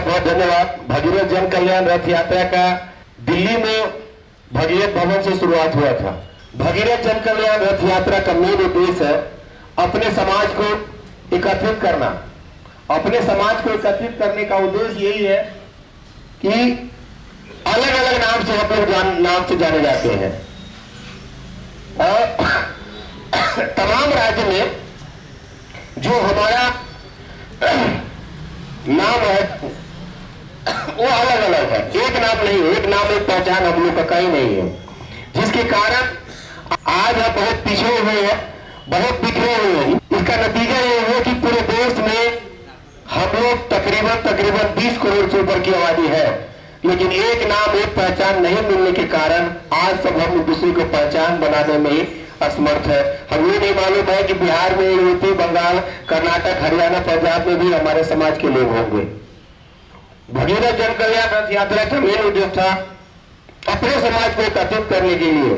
बहुत बहुत धन्यवाद। भगीरथ जन कल्याण रथ यात्रा का दिल्ली में भगीरथ भवन से शुरुआत हुआ था। भगीरथ जन कल्याण रथ यात्रा का मेन उद्देश्य है अपने समाज को एकत्रित करना। अपने समाज को एकत्रित करने का उद्देश्य यही है कि अलग अलग नाम से हम लोग नाम से जाने जाते हैं और तमाम राज्य में जो हमारा नाम है वो अलग अलग है, एक नाम नहीं है। एक नाम एक पहचान हम लोग का कहीं नहीं है, जिसके कारण आज हम बहुत पिछड़े हुए हैं, बहुत बिखरे हुए हैं। इसका नतीजा ये है कि पूरे देश में हम लोग तकरीबन 20 करोड़ से ऊपर की आबादी है, लेकिन एक नाम एक पहचान नहीं मिलने के कारण आज सब हम दूसरे को पहचान बनाने में ही असमर्थ है। हमें नहीं मालूम है कि बिहार में, यूपी, बंगाल, कर्नाटक, हरियाणा, पंजाब में भी हमारे समाज के लोग होंगे। भगीरथ जन कल्याण रथ यात्रा का मेन उद्देश्य था अपने समाज को एकत्रित करने के लिए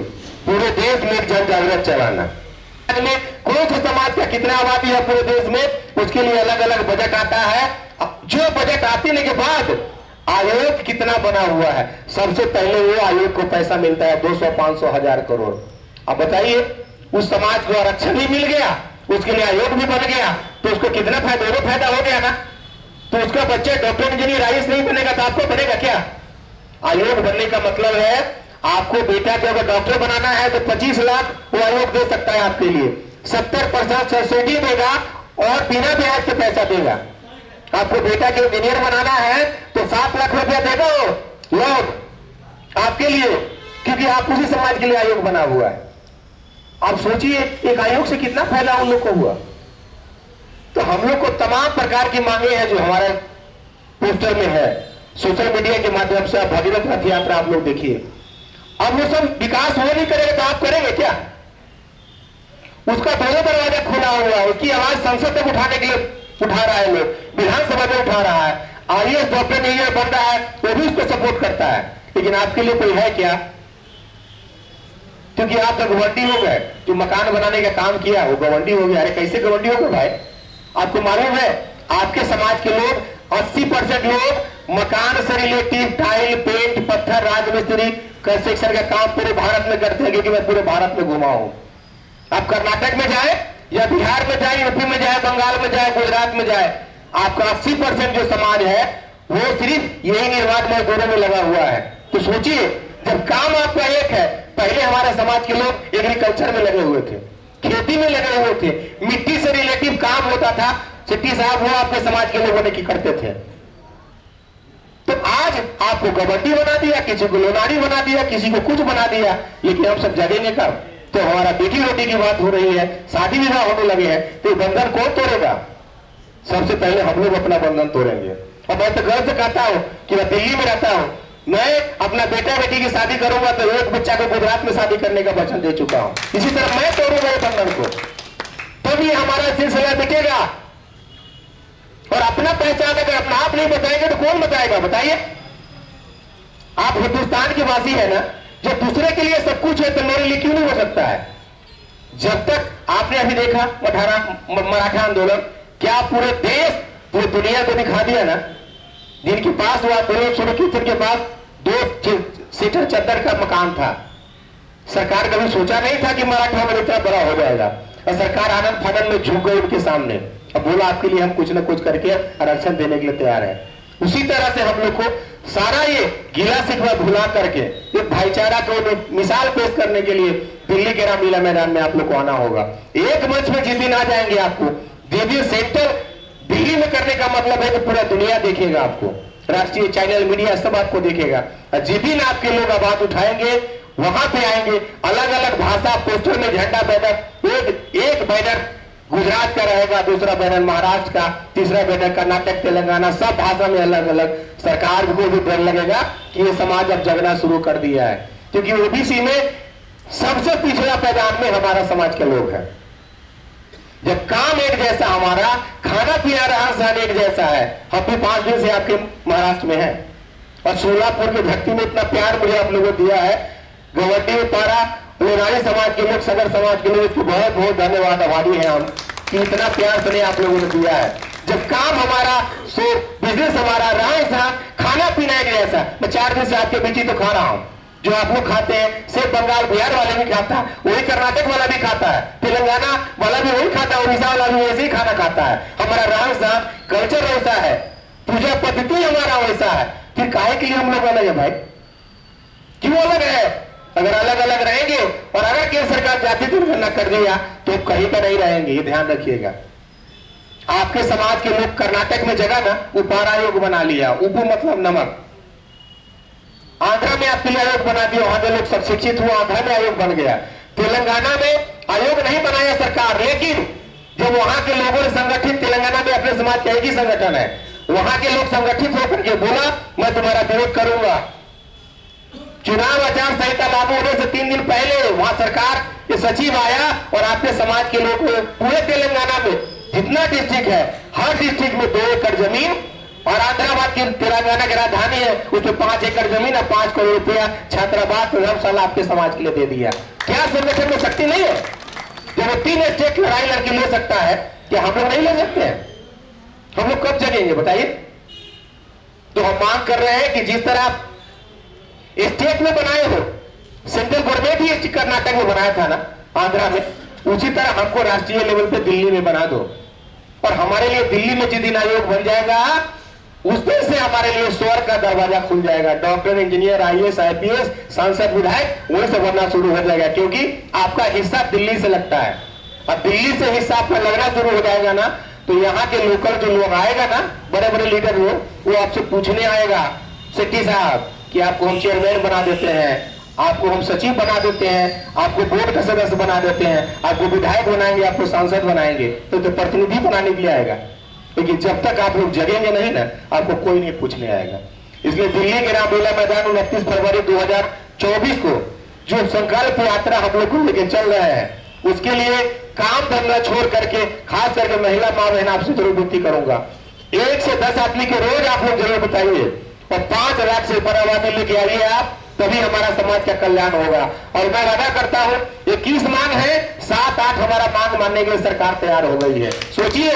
पूरे देश में जन जागृत चलाना। कौन से समाज का कितना आबादी है पूरे देश में, उसके लिए अलग अलग बजट आता है। जो बजट आने के बाद आयोग कितना बना हुआ है, सबसे पहले वो आयोग को पैसा मिलता है 200, 500, 1000 करोड़। अब बताइए, उस समाज को आरक्षण भी मिल गया, उसके लिए आयोग भी बन गया, तो उसको कितना फायदा हो गया ना। तो उसका बच्चा डॉक्टर, इंजीनियर, आईएएस नहीं बनेगा तो आपको बनेगा क्या? आयोग बनने का मतलब है आपको बेटा को अगर डॉक्टर बनाना है तो 25 लाख वो आयोग दे सकता है आपके लिए, 70% सब्सिडी देगा और बिना ब्याज के पैसा देगा। आपको बेटा के इंजीनियर बनाना है तो 7 लाख रुपया देगा वो लोग आपके लिए, क्योंकि आप उसी समाज के लिए आयोग बना हुआ है। आप सोचिए एक आयोग से कितना फायदा उन लोग को हुआ। तो हम लोग को तमाम प्रकार की मांगे हैं जो हमारे पोस्टर में है, सोशल मीडिया के माध्यम से। आप भगीरथ रथ यात्रा आप लोग देखिए। अब वो सब विकास हो नहीं करेगा तो आप करेंगे क्या? उसका दोनों दरवाजा खुला हुआ है, उसकी आवाज संसद तक उठाने के लिए उठा रहा है, लोग विधानसभा में उठा रहा है, आईएएस डॉक्टर इंजीनियर बन रहा है वो भी उसको सपोर्ट करता है, लेकिन आपके लिए कोई है क्या? क्योंकि आप तो गवंडी हो गए। जो मकान बनाने का काम किया वो गवंडी हो गया। अरे कैसे गवंडी हो गए भाई? आपको मालूम है आपके समाज के लोग 80% लोग मकान से रिलेटिव टाइल, पेंट, पत्थर, राजमिस्त्री, कंस्ट्रक्शन का काम पूरे भारत में करते हैं, क्योंकि मैं पूरे भारत में घुमा हूं। आप कर्नाटक में जाए या बिहार में जाए, यूपी में जाए, बंगाल में जाए, गुजरात में जाए, आपका 80% जो समाज है वो सिर्फ यही निर्माण मजदूरों में लगा हुआ है। तो सोचिए, जब काम आपका एक है, पहले हमारे समाज के लोग एग्रीकल्चर में लगे हुए थे, खेती में लगे हुए थे, मिट्टी से रिलेटिव काम होता था, सिट्टी साहब वो आपके समाज के लोगों ने की करते थे। तो आज आपको गवंडी बना दिया, किसी को लोनारी बना दिया, किसी को कुछ बना दिया, लेकिन हम सब जगेंगे कब? तो हमारा बेटी रोटी की बात हो रही है, शादी विवाह होने लगे हैं, तो बंधन कौन तोड़ेगा? सबसे पहले हम लोग अपना बंधन तोड़ेंगे। और मैं तो गर्व से कहता हूं कि मैं दिल्ली में रहता हूं, मैं अपना बेटा बेटी की शादी करूंगा तो एक बच्चा को गुजरात में शादी करने का वचन दे चुका हूं। इसी तरह मैं तोड़ूंगा ये बंधन को, तभी हमारा सिलसिला मिटेगा। और अपना पहचान अगर अपना आप नहीं बताएंगे तो कौन बताएगा? बताइए। आप हिंदुस्तान के वासी है ना, जब दूसरे के लिए सब कुछ है तो मेरे लिए क्यों नहीं हो सकता है? जब तक आपने अभी देखा मराठा आंदोलन, क्या पूरे देश, पूरी दुनिया को दिखा दिया ना, जिनके पास हुआ सुरक्षित के पास 2 सीटर चद्दर का मकान था। सरकार कभी सोचा नहीं था कि मराठा में इतना बड़ा हो जाएगा, और सरकार आनंद फानंद में झुक गई उनके सामने। अब बोला आपके लिए हम कुछ न कुछ करके आरक्षण देने के लिए तैयार है। उसी तरह से हम लोग को सारा ये गिला शिकवा भुला करके एक भाईचारा को मिसाल पेश करने के लिए दिल्ली के रामलीला मैदान में आप लोग को आना होगा। एक मंच में जिस दिन आ जाएंगे आपको दीदी सेंटर दिल्ली में करने का मतलब है कि पूरा दुनिया देखेगा आपको, राष्ट्रीय चैनल मीडिया सब आपको देखेगा। और जिस दिन आपके लोग आवाज उठाएंगे वहां पे आएंगे, अलग अलग भाषा, पोस्टर में झंडा बैनर, एक बैनर गुजरात का रहेगा, दूसरा बैनर महाराष्ट्र का, तीसरा बैनर कर्नाटक, तेलंगाना, सब भाषा में अलग अलग। सरकार को भी डर लगेगा कि ये समाज अब जगना शुरू कर दिया है, क्योंकि ओबीसी में सबसे पिछड़ा पैदान में हमारा समाज के लोग हैं। जब काम एक जैसा, हमारा खाना पीना रहन सहन एक जैसा है। हम भी 5 दिन से आपके महाराष्ट्र में है, और सोलापुर की धरती में इतना प्यार मुझे आप लोगों को दिया है। गवंडी उतारा लोनारी समाज के लोग, सगर समाज के लोग, इसको बहुत बहुत धन्यवाद, आभारी हैं हम कि इतना प्यार से आप लोगों ने दिया है। जब काम हमारा, बिजनेस हमारा, रहन सहन ऐसा? मैं 4 दिन से आपके बीच ही तो खा रहा हूँ। जो आप लोग खाते हैं सिर्फ बंगाल बिहार वाले भी खाता है, वही कर्नाटक वाला भी खाता है, तेलंगाना वाला भी वही खाता है, उड़ीसा वाला भी वैसे ही खाना खाता है। हमारा रहन सहन कल्चर वैसा है, पूजा पद्धति हमारा वैसा है, फिर काहे के लिए हम लोग अलग है भाई? क्यों अलग है? अगर अलग अलग रहेंगे और अगर केंद्र सरकार जाति जनगणना कर दिया तो कहीं का नहीं रहेंगे, ये ध्यान रखिएगा। आपके समाज के लोग कर्नाटक में जगह ना उपार आयोग बना लिया, उपु मतलब नमक। आंध्रा में आपके लिए आयोग बना दिया, वहां के लोग सब शिक्षित हुआ, आंध्रा में आयोग बन गया। तेलंगाना में आयोग नहीं बनाया सरकार, लेकिन जब वहां के लोगों ने संगठित, तेलंगाना में अपने समाज का एक ही संगठन है, वहां के लोग संगठित होकर के बोला मैं तुम्हारा विरोध करूंगा। चुनाव आचार संहिता लागू होने से 3 दिन पहले वहां सरकार के सचिव आया और आपके समाज के लोग पूरे तेलंगाना में जितना डिस्ट्रिक्ट है हर डिस्ट्रिक्ट में 2 एकड़ जमीन, और हैदराबाद की तेलंगाना की राजधानी है उसमें 5 एकड़ जमीन और 5 करोड़ रुपया छात्रावास धर्मशाला आपके समाज के लिए दे दिया। क्या संगठन में शक्ति नहीं है? जब वो 3 स्टेट लड़ाई लड़के ले सकता है, क्या हम लोग नहीं ले सकते हैं? हम लोग कब जगेंगे बताइए? तो हम मांग कर रहे हैं कि जिस तरह आप स्टेट में बनाए हो, सेंट्रल गवर्नमेंट ही कर्नाटक में बनाया था ना, आंध्रा में, उसी तरह हमको राष्ट्रीय लेवल पे दिल्ली में बना दो। और हमारे लिए दिल्ली में जिस दिन आयोग बन जाएगा उस दिन से हमारे लिए स्वर्ग का दरवाजा खुल जाएगा। डॉक्टर, इंजीनियर, IAS, IPS, सांसद, विधायक वहीं से बनना शुरू हो जाएगा, क्योंकि आपका हिस्सा दिल्ली से लगता है। और दिल्ली से हिस्सा आपका लगना शुरू हो जाएगा ना, तो यहाँ के लोकल जो लोग आएगा ना, बड़े बड़े लीडर लोग, वो आपसे पूछने आएगा सेठी साहब कि आपको हम चेयरमैन बना देते हैं, आपको हम सचिव बना देते हैं, आपको बोर्ड का सदस्य बना देते हैं, आपको विधायक बनाएंगे, आपको सांसद बनाएंगे, तो प्रतिनिधि बनाने के लिए आएगा। लेकिन जब तक आप लोग जगेंगे नहीं ना, आपको कोई नहीं पूछने आएगा। इसलिए दिल्ली के रामलीला मैदान 29 फरवरी 2024 को जो संकल्प यात्रा हम लोग को लेके चल रहे हैं, उसके लिए काम धंधा छोड़ करके, खास करके महिला माँ बहन आपसे जरूर विनती करूंगा, 1 से 10 आदमी के रोज आप लोग जरूर बताइए और 5 लाख से ऊपर आबादी लेके आइए आप, तभी हमारा समाज का कल्याण होगा। और मैं वादा करता हूं 21 मांग है, 7-8 हमारा मांग मानने के लिए सरकार तैयार हो गई है। सोचिए,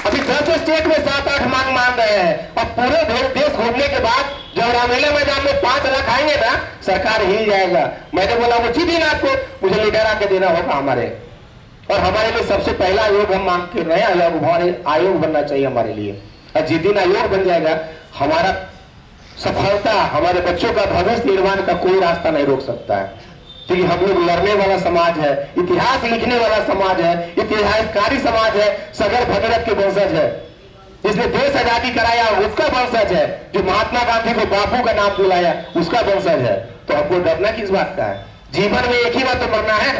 अभी 10 स्टेट में 7-8 मांग मान रहे हैं, और पूरे देश घूमने के बाद जब रामलीला मैदान में 5 लाख आएंगे ना, सरकार हिल जाएगा। मैंने बोला उसी दिन आपको मुझे लीडर आके देना होगा हमारे, और हमारे लिए सबसे पहला आयोग हम मांग के नया आयोग बनना चाहिए हमारे लिए। और जिस दिन आयोग बन जाएगा, हमारा सफलता, हमारे बच्चों का भविष्य निर्माण का कोई रास्ता नहीं रोक सकता है, क्योंकि हम लोग लड़ने वाला समाज है, इतिहास लिखने वाला समाज है, इतिहासकारी समाज है, सगर भगीरथ के वंशज है, जिसने देश आजादी कराया उसका वंशज है, जो महात्मा गांधी को बापू का नाम दिलाया उसका वंशज है। तो आपको डरना किस बात का है? जीवन में एक ही बार तो मरना है।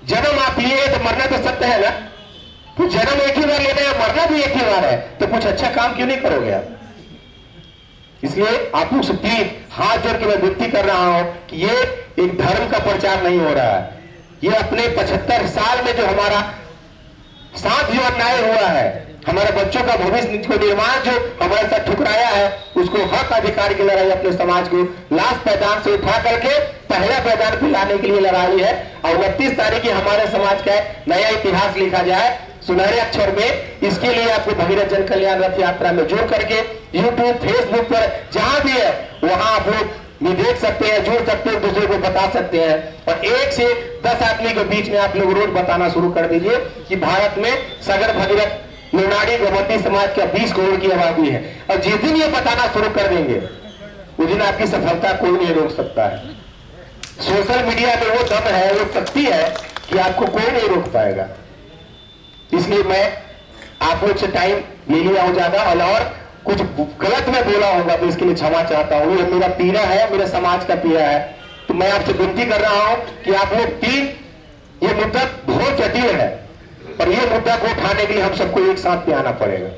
जन्म आप लिए तो मरना तो सत्य है ना, तो जन्म एक ही बार लेना है, मरना भी एक ही बार है, तो कुछ अच्छा काम क्यों नहीं करोगे आप? इसलिए आप लोग से प्लीज हाथ जोड़ के मैं विनती कर रहा हूं कि ये एक धर्म का प्रचार नहीं हो रहा है, ये अपने 75 साल में जो हमारा साथ जो अन्याय हुआ है, हमारे बच्चों का भविष्य को निर्माण जो हमारे साथ ठुकराया है, उसको हक अधिकार की लड़ाई अपने समाज को लास्ट पैदान से उठा करके पहला पैदान पे लाने के लिए लड़ाई है। और 29 तारीख की हमारे समाज का नया इतिहास लिखा जाए सुनहरे अक्षर में। इसके लिए आपको भगीरथ जन कल्याण रथ यात्रा में जुड़ करके यूट्यूब, फेसबुक पर जहां भी है वहां आप लोग भी देख सकते हैं, जुड़ सकते हैं, दूसरे को बता सकते हैं। और 1 से 10 आदमी के बीच में आप लोग रोज बताना शुरू कर दीजिए कि भारत में सगर भगीरथ लोनाड़ी गवंडी समाज का 20 करोड़ की आबादी है। और जिस दिन ये बताना शुरू कर देंगे उस दिन आपकी सफलता कोई नहीं रोक सकता है। सोशल मीडिया में वो दम है, वो शक्ति है कि आपको कोई नहीं रोक पाएगा। इसलिए मैं आप लोग से टाइम ले लिया हूं ज्यादा, और कुछ गलत में बोला होगा तो इसके लिए क्षमा चाहता हूं। ये मेरा पीड़ा है, मेरे समाज का पीड़ा है, तो मैं आपसे विनती कर रहा हूं कि आप लोग ये मुद्दा बहुत जटिल है और ये मुद्दा को उठाने के लिए हम सबको एक साथ में आना पड़ेगा।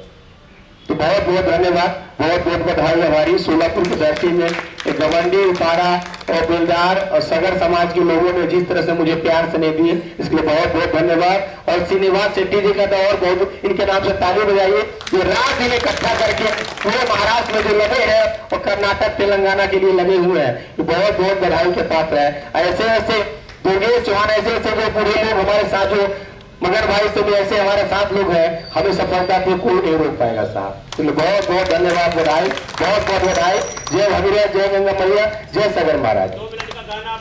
तो बहुत बहुत धन्यवाद, बहुत बहुत बधाई हमारी सोलापुर की धरती में गवंडी, उपाड़ा और बेलदार और सगर समाज के लोगों ने जिस तरह से मुझे प्यार से नहीं दिए, इसके लिए बहुत बहुत धन्यवाद। और श्रीनिवास शेट्टी जी का तो और बहुत, इनके नाम से ताली बजाइए। ये रात दिन इकट्ठा करके पूरे महाराष्ट्र में जो लगे हैं और कर्नाटक, तेलंगाना के लिए लगे हुए हैं, ये बहुत बहुत बधाई के पात्र है। ऐसे ऐसे दुर्गेश चौहान, ऐसे ऐसे जो पूरे लोग हमारे साथ जो मगर भाई तुम ऐसे हमारे साथ लोग हैं, हमें सफलता के कोई नहीं रोक पाएगा साहब। तो बहुत बहुत धन्यवाद, बधाई, बहुत बहुत बधाई। जय भगीरथ, जय गंगा मैया, जय सागर महाराज।